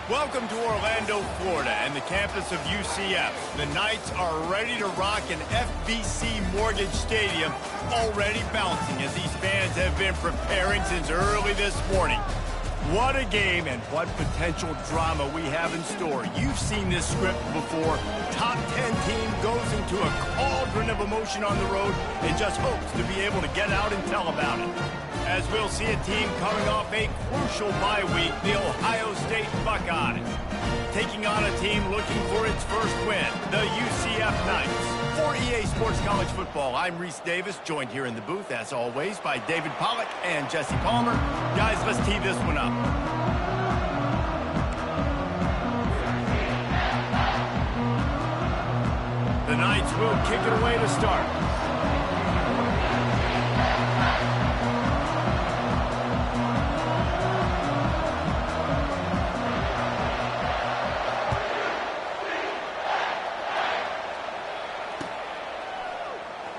Welcome to Orlando, Florida, and the campus of UCF. The Knights are ready to rock an FBC Mortgage Stadium, already bouncing as these fans have been preparing since early this morning. What a game and what potential drama we have in store. You've seen this script before. Top 10 team goes into a cauldron of emotion on the road and just hopes to be able to get out and tell about it. As we'll see a team coming off a crucial bye week, the Ohio State Buckeyes, taking on a team looking for its first win, the UCF Knights. For EA Sports College Football, I'm Reese Davis, joined here in the booth, as always, by David Pollack and Jesse Palmer. Guys, let's tee this one up. The Knights will kick it away to start.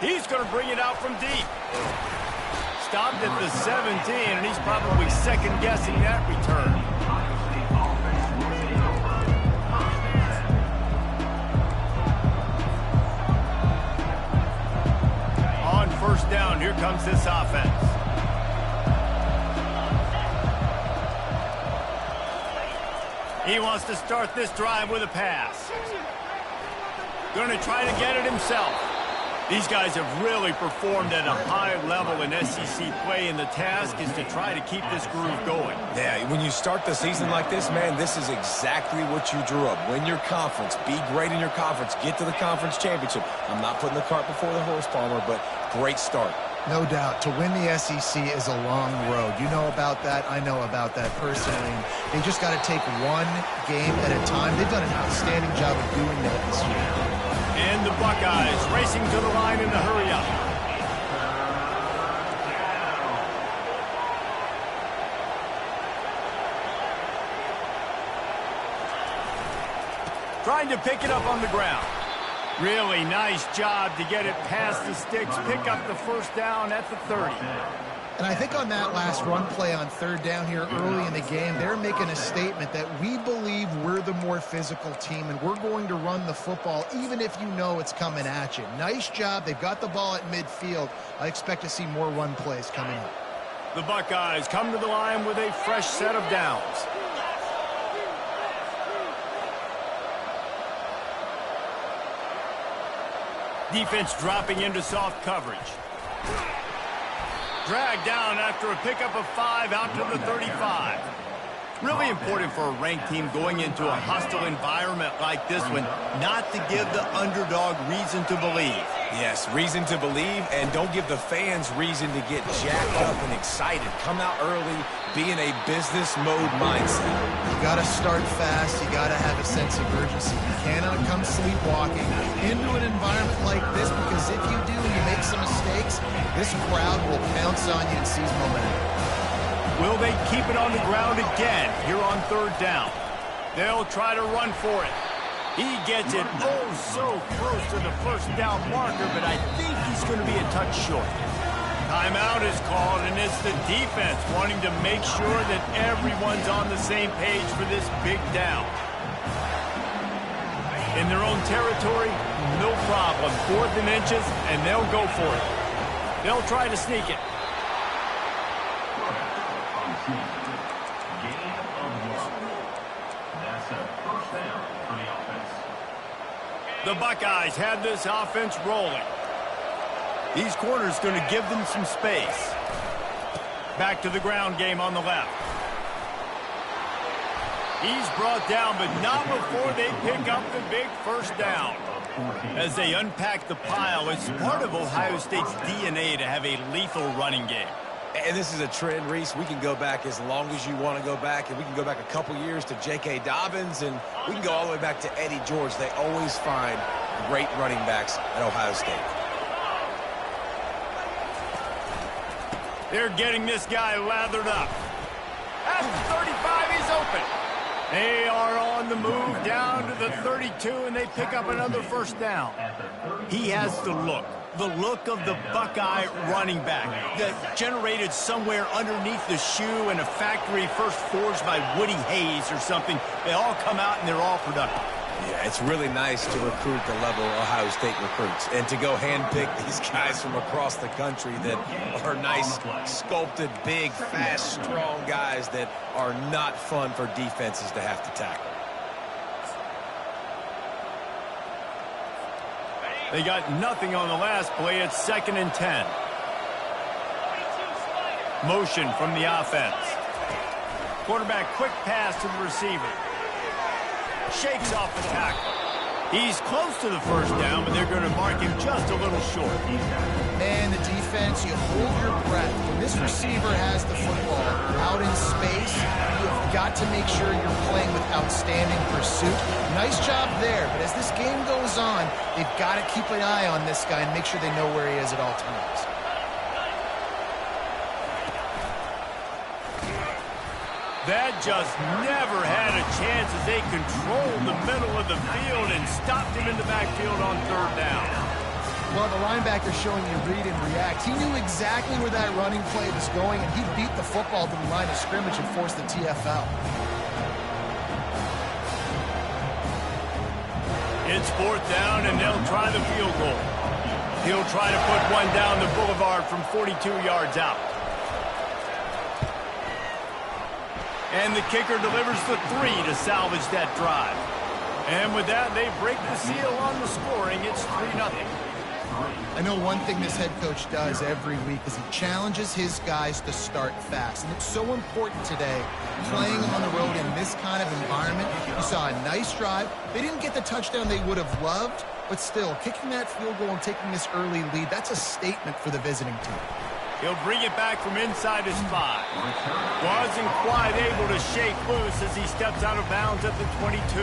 He's going to bring it out from deep. Stopped at the 17, and he's probably second-guessing that return. On first down, here comes this offense. He wants to start this drive with a pass. Going to try to get it himself. These guys have really performed at a high level in SEC play, and the task is to try to keep this groove going. Yeah, when you start the season like this, man, this is exactly what you drew up. Win your conference. Be great in your conference. Get to the conference championship. I'm not putting the cart before the horse, Palmer, but great start. No doubt. To win the SEC is a long road. You know about that. I know about that personally. They just got to take one game at a time. They've done an outstanding job of doing that this year. And the Buckeyes racing to the line in the hurry-up. Trying to pick it up on the ground. Really nice job to get it past the sticks, pick up the first down at the 30. And I think on that last run play on third down here early in the game, they're making a statement that we believe we're the more physical team and we're going to run the football even if you know it's coming at you. Nice job. They've got the ball at midfield. I expect to see more run plays coming up. The Buckeyes come to the line with a fresh set of downs. Defense dropping into soft coverage. Dragged down after a pickup of 5 out to the 35. Really important for a ranked team going into a hostile environment like this one, not to give the underdog reason to believe. Yes, reason to believe, and don't give the fans reason to get jacked up and excited. Come out early, be in a business mode mindset. You got to start fast. You got to have a sense of urgency. You cannot come sleepwalking into an environment like this, because if you do and you make some mistakes, this crowd will pounce on you and seize momentum. Will they keep it on the ground again here on third down? They'll try to run for it. He gets it oh so close to the first down marker, but I think he's going to be a touch short. Timeout is called, and it's the defense wanting to make sure that everyone's on the same page for this big down. In their own territory, no problem. 4th and inches, and they'll go for it. They'll try to sneak it. The Buckeyes have this offense rolling. These corners going to give them some space. Back to the ground game on the left. He's brought down, but not before they pick up the big first down. As they unpack the pile, it's part of Ohio State's DNA to have a lethal running game. And this is a trend, Reese. We can go back as long as you want to go back, and we can go back a couple years to J.K. Dobbins, and we can go all the way back to Eddie George. They always find great running backs at Ohio State. They're getting this guy lathered up. At the 35, he's open. They are on the move down to the 32, and they pick up another first down. He has to look the look of the Buckeye running back that generated somewhere underneath the shoe in a factory first forged by Woody Hayes or something. They all come out and they're all productive. Yeah, it's really nice to recruit the level Ohio State recruits and to go handpick these guys from across the country that are nice, sculpted, big, fast, strong guys that are not fun for defenses to have to tackle. They got nothing on the last play. It's 2nd and 10. Motion from the offense. Quarterback quick pass to the receiver. Shakes off the tackle. He's close to the first down, but they're going to mark him just a little short. Man, the defense, you hold your breath. When this receiver has the football out in space, you've got to make sure you're playing with outstanding pursuit. Nice job there, but as this game goes on, they've got to keep an eye on this guy and make sure they know where he is at all times. That just never had a chance as they controlled the middle of the field and stopped him in the backfield on 3rd down. Well, the linebacker showing you read and react. He knew exactly where that running play was going, and he beat the football to the line of scrimmage and forced the TFL. It's 4th down, and they'll try the field goal. He'll try to put one down the boulevard from 42 yards out. And the kicker delivers the 3 to salvage that drive. And with that, they break the seal on the scoring. It's 3-0. I know one thing this head coach does every week is he challenges his guys to start fast. And it's so important today, playing on the road in this kind of environment. You saw a nice drive. They didn't get the touchdown they would have loved, but still, kicking that field goal and taking this early lead, that's a statement for the visiting team. He'll bring it back from inside his 5. Wasn't quite able to shake loose as he steps out of bounds at the 22.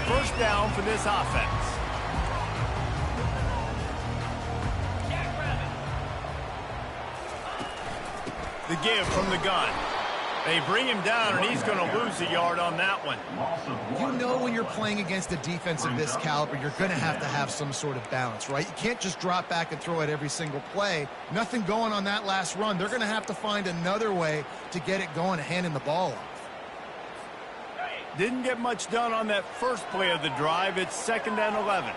First down for this offense. The give from the gun. They bring him down, and he's going to lose a yard on that one. You know when you're playing against a defense of this caliber, you're going to have some sort of balance, right? You can't just drop back and throw it every single play. Nothing going on that last run. They're going to have to find another way to get it going and handing the ball off. Didn't get much done on that first play of the drive. It's 2nd and 11.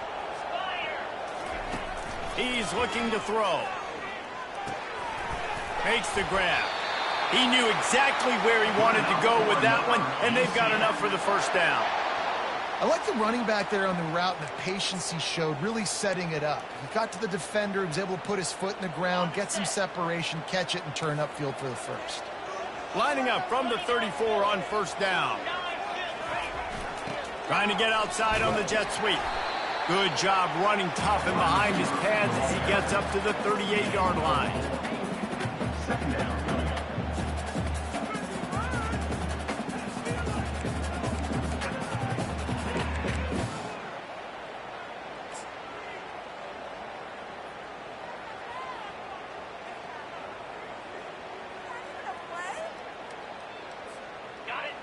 He's looking to throw. Makes the grab. He knew exactly where he wanted to go with that one, and they've got enough for the first down. I like the running back there on the route and the patience he showed, really setting it up. He got to the defender, he was able to put his foot in the ground, get some separation, catch it, and turn upfield for the first. Lining up from the 34 on first down. Trying to get outside on the jet sweep. Good job running tough and behind his pads as he gets up to the 38-yard line. Second down.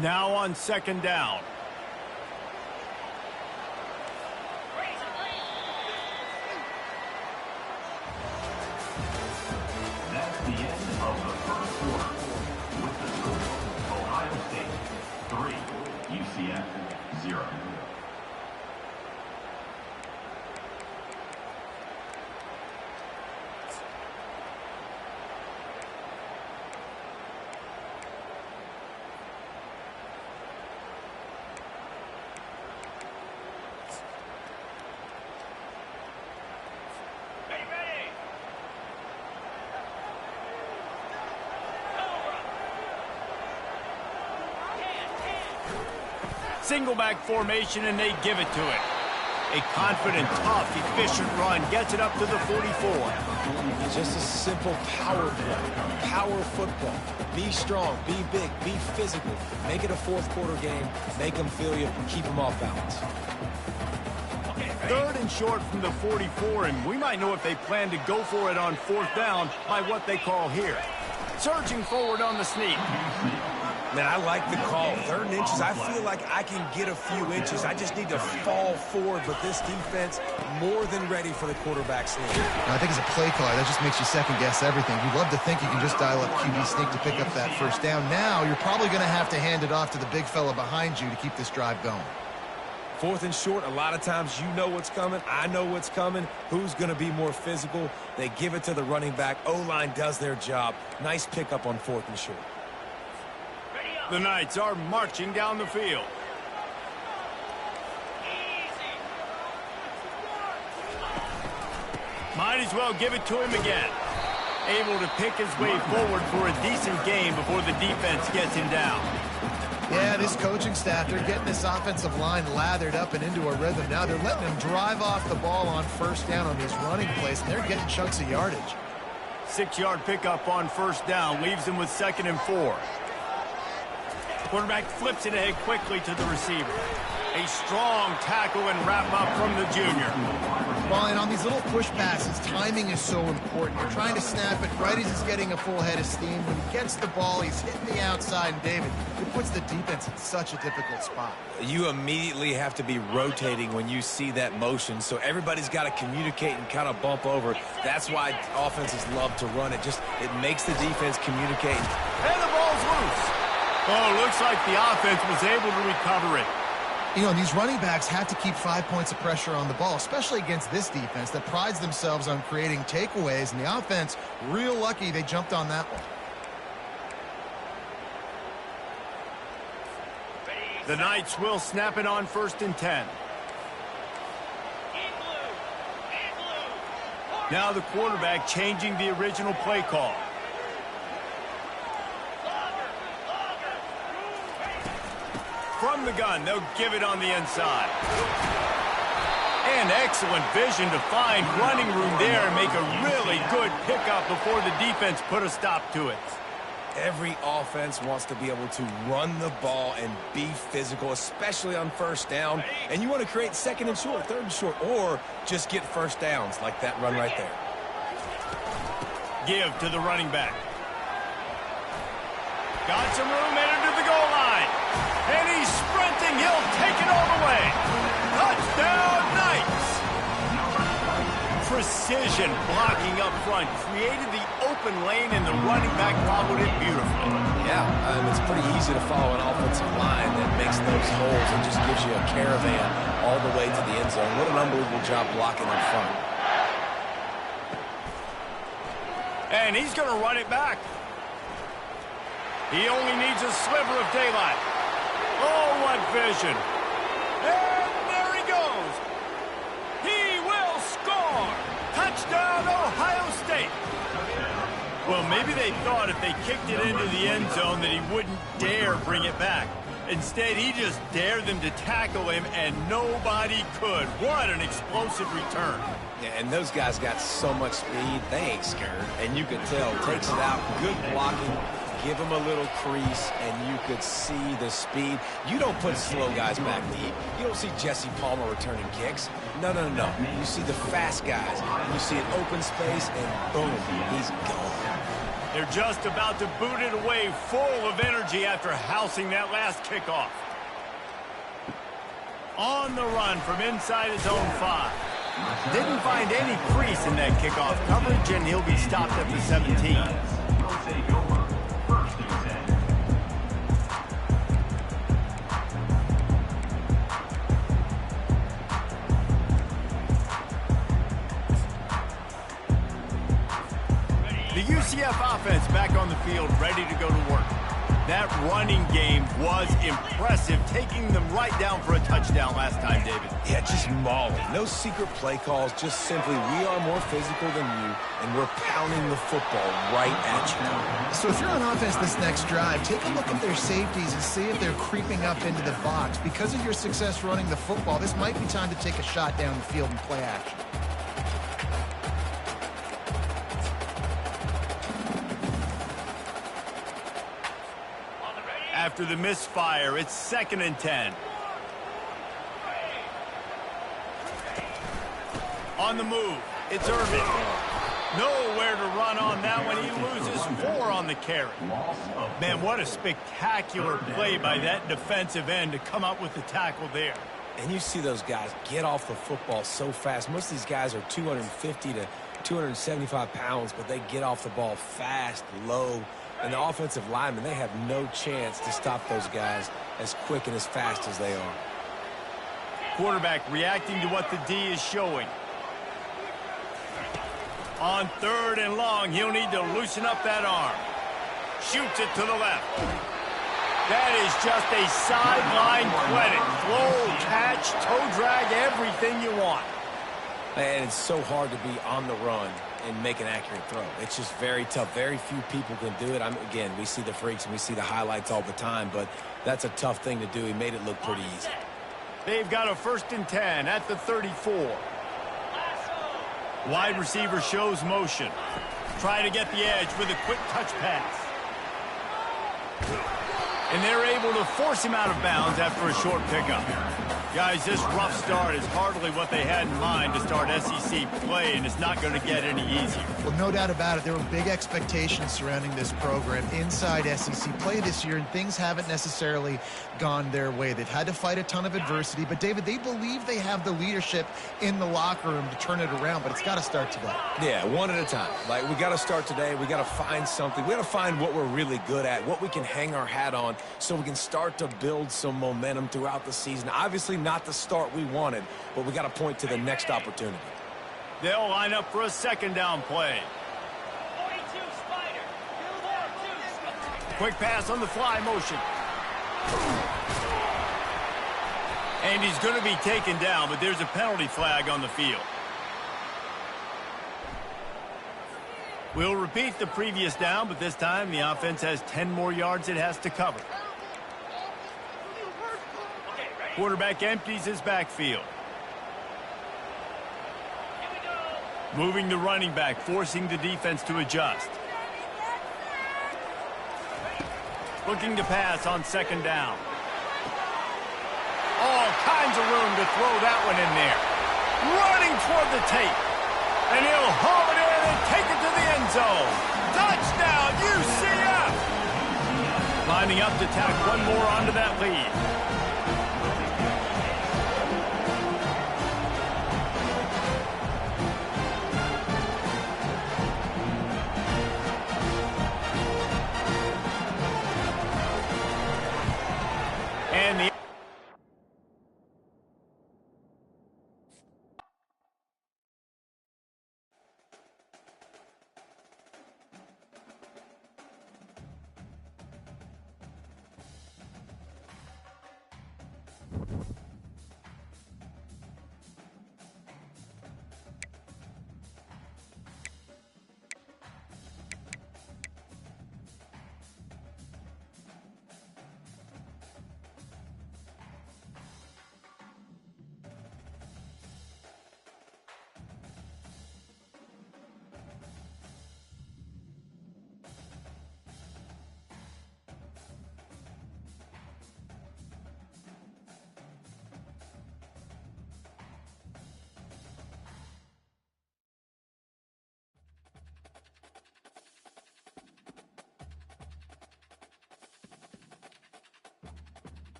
Now on 2nd down. That's the end of the first quarter. With the score, Ohio State 3, UCF 0. Single back formation, and they give it to it. A confident, tough, efficient run gets it up to the 44. Just a simple power play. Power football. Be strong, be big, be physical. Make it a fourth quarter game. Make them feel you, keep them off balance. 3rd and short from the 44, and we might know if they plan to go for it on 4th down by what they call here. Surging forward on the sneak. Man, I like the call. 3rd and inches, I feel like I can get a few inches. I just need to fall forward, but this defense more than ready for the quarterback sneak. I think as a play caller, that just makes you second-guess everything. You'd love to think you can just dial up QB sneak to pick up that 1st down. Now, you're probably going to have to hand it off to the big fella behind you to keep this drive going. 4th and short, a lot of times you know what's coming. I know what's coming. Who's going to be more physical? They give it to the running back. O-line does their job. Nice pickup on 4th and short. The Knights are marching down the field. Might as well give it to him again. Able to pick his way forward for a decent game before the defense gets him down. Yeah, this coaching staff, they're getting this offensive line lathered up and into a rhythm. Now they're letting them drive off the ball on 1st down on these running plays, and they're getting chunks of yardage. 6-yard pickup on 1st down leaves them with 2nd and 4. Quarterback flips it ahead quickly to the receiver. A strong tackle and wrap up from the junior. Well, and on these little push passes, timing is so important. You're trying to snap it right as he's getting a full head of steam. When he gets the ball, he's hitting the outside, and David, it puts the defense in such a difficult spot. You immediately have to be rotating when you see that motion, so everybody's got to communicate and kind of bump over. That's why offenses love to run it. It makes the defense communicate. And the ball's loose. Oh, looks like the offense was able to recover it. You know, and these running backs have to keep 5 points of pressure on the ball, especially against this defense that prides themselves on creating takeaways, and the offense, real lucky they jumped on that one. The Knights will snap it on 1st and 10. Now the quarterback changing the original play call. From the gun, they'll give it on the inside. And excellent vision to find running room there and make a really good pickup before the defense put a stop to it. Every offense wants to be able to run the ball and be physical, especially on 1st down. And you want to create 2nd and short, 3rd and short, or just get 1st downs like that run right there. Give to the running back. Got some room headed to the goal line. And he's sprinting. He'll take it all the way. Touchdown, Knights! Precision blocking up front. Created the open lane, and the running back followed it beautifully. Yeah, it's pretty easy to follow an offensive line that makes those holes and just gives you a caravan all the way to the end zone. What an unbelievable job blocking in front. And he's going to run it back. He only needs a sliver of daylight. Oh, what vision. And there he goes. He will score. Touchdown, Ohio State. Well, maybe they thought if they kicked it into the end zone that he wouldn't dare bring it back. Instead, he just dared them to tackle him, and nobody could. What an explosive return. Yeah, and those guys got so much speed, they ain't scared. And you could tell, takes it out, good blocking. Give him a little crease, and you could see the speed. You don't put slow guys back deep. You don't see Jesse Palmer returning kicks. No. You see the fast guys. You see an open space, and boom, he's gone. They're just about to boot it away, full of energy after housing that last kickoff. On the run from inside his own 5. Didn't find any crease in that kickoff coverage, and he'll be stopped at the 17. The UCF offense back on the field, ready to go to work. That running game was impressive, taking them right down for a touchdown last time, David. Yeah, just mauling. No secret play calls, just simply we are more physical than you, and we're pounding the football right at you. So if you're on offense this next drive, take a look at their safeties and see if they're creeping up into the box. Because of your success running the football, this might be time to take a shot down the field and play action. After the misfire, it's 2nd and 10. On the move, it's Irvin. Nowhere to run on that one. He loses 4 on the carry. Man, what a spectacular play by that defensive end to come up with the tackle there. And you see those guys get off the football so fast. Most of these guys are 250 to 275 pounds, but they get off the ball fast, low. And the offensive linemen, they have no chance to stop those guys as quick and as fast as they are. Quarterback reacting to what the D is showing. On 3rd and long, he'll need to loosen up that arm. Shoots it to the left. That is just a sideline clinic. Throw, catch, toe drag, everything you want. And it's so hard to be on the run and make an accurate throw. It's just very tough. Very few people can do it. Again, we see the freaks and we see the highlights all the time, but that's a tough thing to do. He made it look pretty easy. They've got a 1st and 10 at the 34. Wide receiver shows motion. Try to get the edge with a quick touch pass. And they're able to force him out of bounds after a short pickup. Guys, this rough start is hardly what they had in mind to start SEC play, and it's not going to get any easier. Well, no doubt about it. There were big expectations surrounding this program inside SEC play this year, and things haven't necessarily gone their way. They've had to fight a ton of adversity, but, David, they believe they have the leadership in the locker room to turn it around, but it's got to start today. Yeah, one at a time. Like, we got to start today. We got to find something. We got to find what we're really good at, what we can hang our hat on so we can start to build some momentum throughout the season. Obviously, not the start we wanted, but we got to point to the next opportunity. They'll line up for a 2nd down play. Quick pass on the fly motion. And he's going to be taken down, but there's a penalty flag on the field. We'll repeat the previous down, but this time the offense has 10 more yards it has to cover. Quarterback empties his backfield. Moving the running back, forcing the defense to adjust. Looking to pass on 2nd down. All kinds of room to throw that one in there. Running toward the tape. And he'll haul it in and take it to the end zone. Touchdown, UCF! Lining up to tack one more onto that lead.